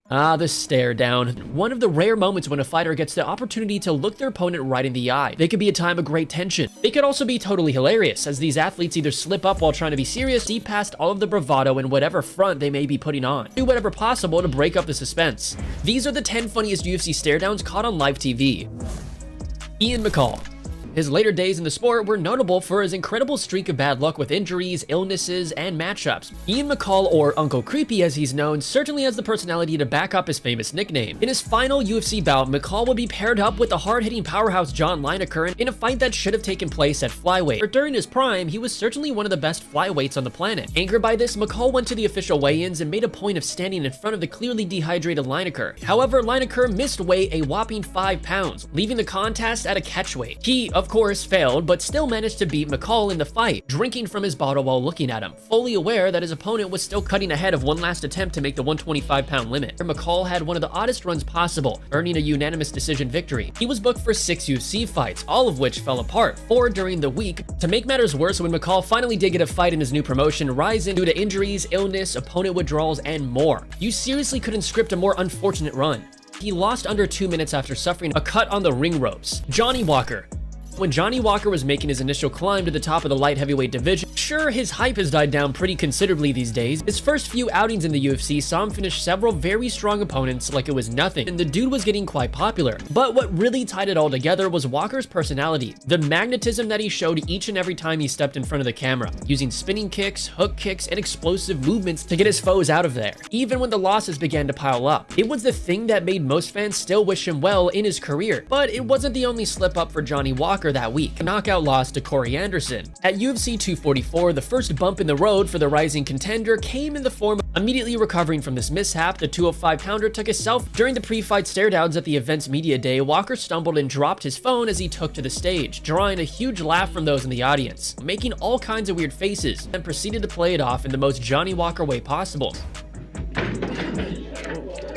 The stare down. One of the rare moments when a fighter gets the opportunity to look their opponent right in the eye. They could be a time of great tension. They could also be totally hilarious, as these athletes either slip up while trying to be serious, see past all of the bravado and whatever front they may be putting on, do whatever possible to break up the suspense. These are the 10 funniest UFC stare downs caught on live TV. Ian McCall. His later days in the sport were notable for his incredible streak of bad luck with injuries, illnesses, and matchups. Ian McCall, or Uncle Creepy as he's known, certainly has the personality to back up his famous nickname. In his final UFC bout, McCall would be paired up with the hard-hitting powerhouse John Lineker in a fight that should have taken place at flyweight. But during his prime, he was certainly one of the best flyweights on the planet. Angered by this, McCall went to the official weigh-ins and made a point of standing in front of the clearly dehydrated Lineker. However, Lineker missed weight a whopping 5 pounds, leaving the contest at a catchweight. He, of course, failed, but still managed to beat McCall in the fight, drinking from his bottle while looking at him, fully aware that his opponent was still cutting ahead of one last attempt to make the 125-pound limit. McCall had one of the oddest runs possible, earning a unanimous decision victory. He was booked for 6 UFC fights, all of which fell apart, 4 during the week. To make matters worse, when McCall finally did get a fight in his new promotion, Rizin, due to injuries, illness, opponent withdrawals, and more. You seriously couldn't script a more unfortunate run. He lost under 2 minutes after suffering a cut on the ring ropes. Johnny Walker. When Johnny Walker was making his initial climb to the top of the light heavyweight division, sure, his hype has died down pretty considerably these days. His first few outings in the UFC saw him finish several very strong opponents like it was nothing, and the dude was getting quite popular. But what really tied it all together was Walker's personality, the magnetism that he showed each and every time he stepped in front of the camera, using spinning kicks, hook kicks, and explosive movements to get his foes out of there, even when the losses began to pile up. It was the thing that made most fans still wish him well in his career, but it wasn't the only slip up for Johnny Walker that week. A knockout loss to Corey Anderson. At UFC 244, the first bump in the road for the rising contender came in the form of immediately recovering from this mishap. The 205-pounder took a selfie. During the pre-fight staredowns at the event's media day, Walker stumbled and dropped his phone as he took to the stage, drawing a huge laugh from those in the audience, making all kinds of weird faces, and proceeded to play it off in the most Johnny Walker way possible.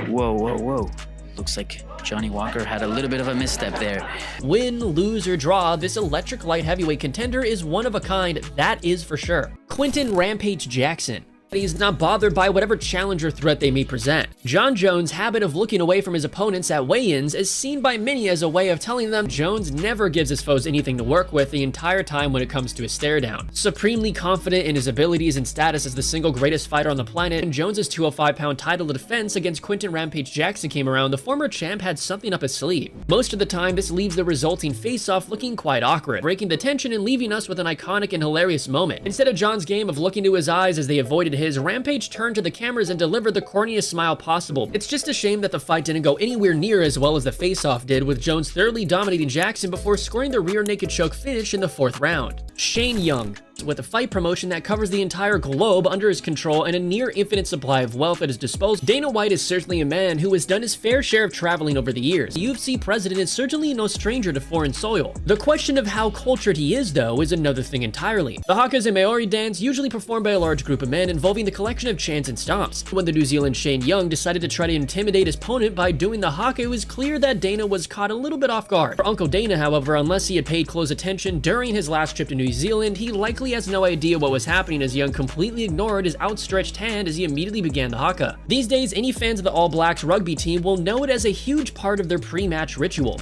Whoa, whoa, whoa. Looks like Johnny Walker had a little bit of a misstep there. Win, lose, or draw, this electric light heavyweight contender is one of a kind, that is for sure. Quinton Rampage Jackson. He's not bothered by whatever challenge or threat they may present. John Jones' habit of looking away from his opponents at weigh-ins is seen by many as a way of telling them Jones never gives his foes anything to work with the entire time when it comes to his stare down. Supremely confident in his abilities and status as the single greatest fighter on the planet, and Jones's 205-pound title defense against Quinton Rampage Jackson came around, the former champ had something up his sleeve. Most of the time, this leaves the resulting face-off looking quite awkward, breaking the tension and leaving us with an iconic and hilarious moment. Instead of John's game of looking to his eyes as they avoided his, Rampage turned to the cameras and delivered the corniest smile possible. It's just a shame that the fight didn't go anywhere near as well as the face-off did, with Jones thoroughly dominating Jackson before scoring the rear naked choke finish in the 4th round. Shane Young. With a fight promotion that covers the entire globe under his control and a near infinite supply of wealth at his disposal, Dana White is certainly a man who has done his fair share of traveling over the years. The UFC president is certainly no stranger to foreign soil. The question of how cultured he is, though, is another thing entirely. The Hakas and Maori dance, usually performed by a large group of men, involving the collection of chants and stomps. When the New Zealand Shane Young decided to try to intimidate his opponent by doing the haka, it was clear that Dana was caught a little bit off guard. For Uncle Dana, however, unless he had paid close attention during his last trip to New Zealand, he likely has no idea what was happening, as Young completely ignored his outstretched hand as he immediately began the haka. These days, any fans of the All Blacks rugby team will know it as a huge part of their pre-match ritual.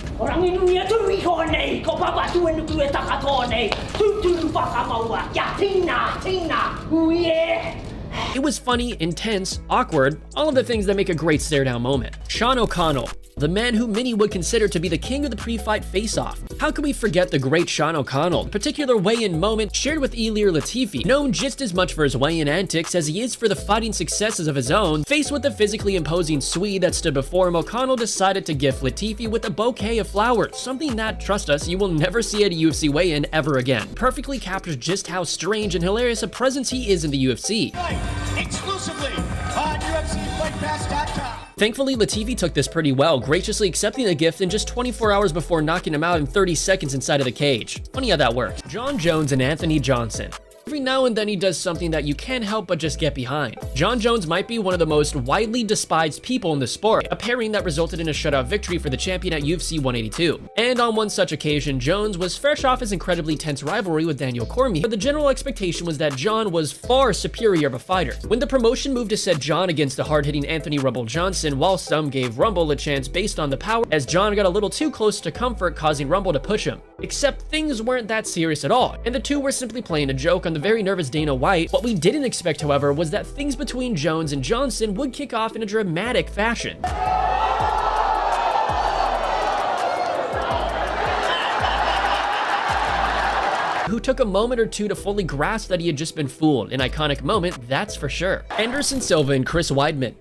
It was funny, intense, awkward, all of the things that make a great stare-down moment. Sean O'Connell, the man who many would consider to be the king of the pre-fight face-off. How could we forget the great Sean O'Connell? The particular weigh-in moment shared with Ilir Latifi, known just as much for his weigh-in antics as he is for the fighting successes of his own. Faced with the physically imposing Swede that stood before him, O'Connell decided to gift Latifi with a bouquet of flowers, something that, trust us, you will never see at a UFC weigh-in ever again. Perfectly captures just how strange and hilarious a presence he is in the UFC. Exclusively on UFCFightPass.com. Thankfully, Latifi took this pretty well, graciously accepting the gift in just 24 hours before knocking him out in 30 seconds inside of the cage. Funny how that works. John Jones and Anthony Johnson. Every now and then he does something that you can't help but just get behind. Jon Jones might be one of the most widely despised people in the sport, a pairing that resulted in a shutout victory for the champion at UFC 182. And on one such occasion, Jones was fresh off his incredibly tense rivalry with Daniel Cormier, but the general expectation was that Jon was far superior of a fighter. When the promotion moved to set Jon against the hard-hitting Anthony Rumble Johnson, while some gave Rumble a chance based on the power, as Jon got a little too close to comfort, causing Rumble to push him. Except things weren't that serious at all, and the two were simply playing a joke on the very nervous Dana White. What we didn't expect, however, was that things between Jones and Johnson would kick off in a dramatic fashion. Who took a moment or two to fully grasp that he had just been fooled. An iconic moment, that's for sure. Anderson Silva and Chris Weidman.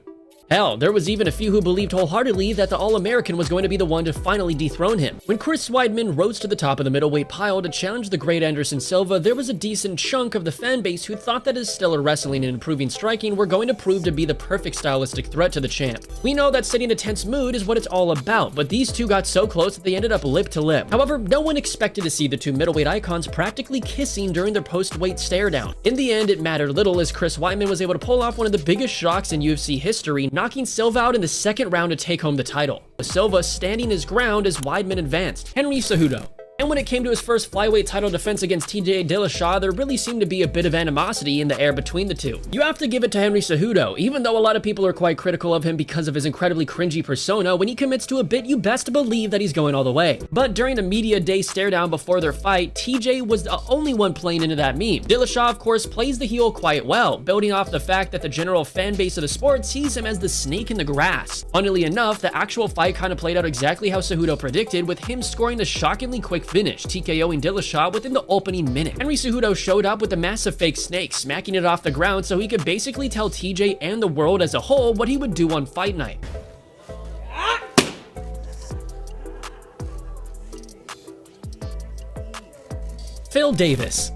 Hell, there was even a few who believed wholeheartedly that the All-American was going to be the one to finally dethrone him. When Chris Weidman rose to the top of the middleweight pile to challenge the great Anderson Silva, there was a decent chunk of the fan base who thought that his stellar wrestling and improving striking were going to prove to be the perfect stylistic threat to the champ. We know that setting a tense mood is what it's all about, but these two got so close that they ended up lip to lip. However, no one expected to see the two middleweight icons practically kissing during their post-weight stare-down. In the end, it mattered little as Chris Weidman was able to pull off one of the biggest shocks in UFC history, knocking Silva out in the second round to take home the title, with Silva standing his ground as Weidman advanced. Henry Cejudo. And when it came to his first flyweight title defense against TJ Dillashaw, there really seemed to be a bit of animosity in the air between the two. You have to give it to Henry Cejudo. Even though a lot of people are quite critical of him because of his incredibly cringy persona, when he commits to a bit, you best believe that he's going all the way. But during a media day stare down before their fight, TJ was the only one playing into that meme. Dillashaw, of course, plays the heel quite well, building off the fact that the general fan base of the sport sees him as the snake in the grass. Funnily enough, the actual fight kind of played out exactly how Cejudo predicted, with him scoring a shockingly quick finish, TKOing Dillashaw within the opening minute. Henry Cejudo showed up with a massive fake snake, smacking it off the ground so he could basically tell TJ and the world as a whole what he would do on fight night. Phil Davis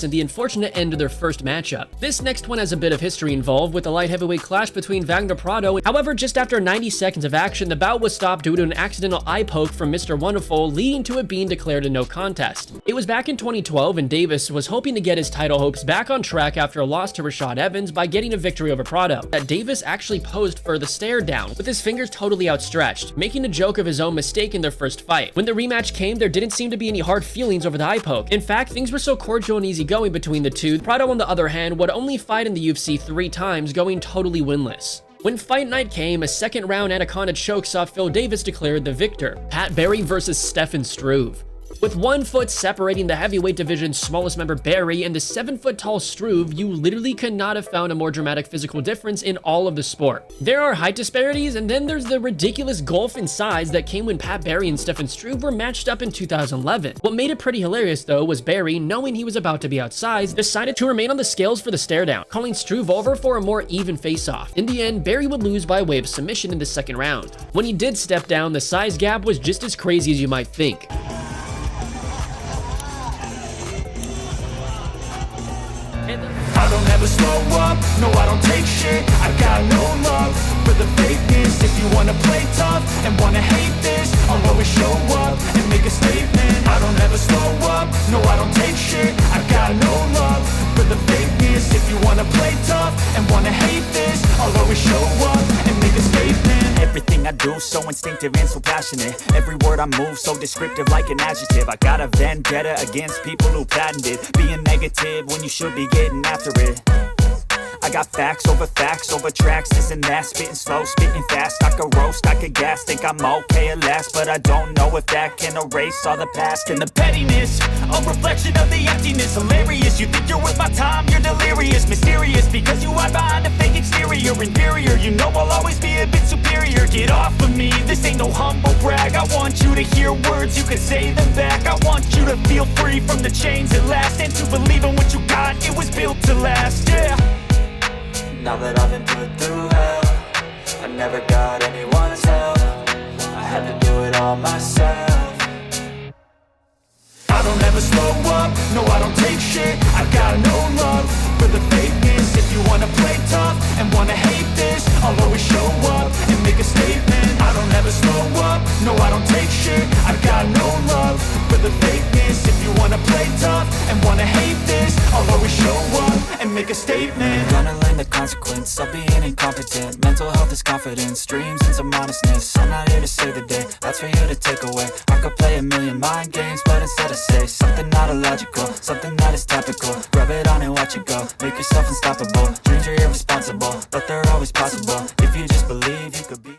and the unfortunate end of their first matchup. This next one has a bit of history involved with the light heavyweight clash between Wagner Prado. However, just after 90 seconds of action, the bout was stopped due to an accidental eye poke from Mr. Wonderful, leading to it being declared a no contest. It was back in 2012, and Davis was hoping to get his title hopes back on track after a loss to Rashad Evans by getting a victory over Prado. That Davis actually posed for the stare down, with his fingers totally outstretched, making a joke of his own mistake in their first fight. When the rematch came, there didn't seem to be any hard feelings over the eye poke. In fact, things were so cordial and easygoing between the two. Prado, on the other hand, would only fight in the UFC 3 times, going totally winless. When fight night came, a second round anaconda choke saw Phil Davis declared the victor. Pat Barry versus Stefan Struve. With 1 foot separating the heavyweight division's smallest member Barry and the 7-foot-tall Struve, you literally could not have found a more dramatic physical difference in all of the sport. There are height disparities, and then there's the ridiculous gulf in size that came when Pat Barry and Stefan Struve were matched up in 2011. What made it pretty hilarious, though, was Barry, knowing he was about to be outsized, decided to remain on the scales for the stare down, calling Struve over for a more even face-off. In the end, Barry would lose by way of submission in the second round. When he did step down, the size gap was just as crazy as you might think. I don't ever slow up, no I don't take shit. I got no love for the fakeness. If you wanna play tough and wanna hate this, I'll always show up and make a statement. I don't ever slow up, no I don't take shit. I got no love for the fakeness. If you wanna play tough and wanna hate this, I'll always show up and make a statement. Everything I do so instinctive and so passionate. Every word I move so descriptive like an adjective. I got a vendetta against people who patented being negative when you should be getting after it. I got facts over tracks, this and that. Spitting slow, spitting fast. I could roast, I could gas. Think I'm okay at last, but I don't know if that can erase all the past. And the pettiness, a reflection of the emptiness. Hilarious, you think you're worth my time, you're delirious. Mysterious, because you hide behind a fake exterior. Inferior, you know I'll always be a bit superior. Get off of me, this ain't no humble brag. I want you to hear words, you can say them back. I want you to feel free from the chains at last, and to believe in what you got, it was built to last, yeah. Now that I've been put through hell, I never got anyone's help. I had to do it all myself. I don't ever slow up, no I don't take shit. I got no love for the fakeness. If you wanna play tough and wanna hate this, I'll always show up and make a statement. I don't ever slow up, no I don't take shit. I got no love for the fakeness. If you wanna play tough and wanna hate this, I'll always confidence, dreams and some honestness. I'm not here to save the day, that's for you to take away. I could play a million mind games, but instead I say something not illogical, something that is topical. Rub it on and watch it go, make yourself unstoppable. Dreams are irresponsible, but they're always possible. If you just believe, you could be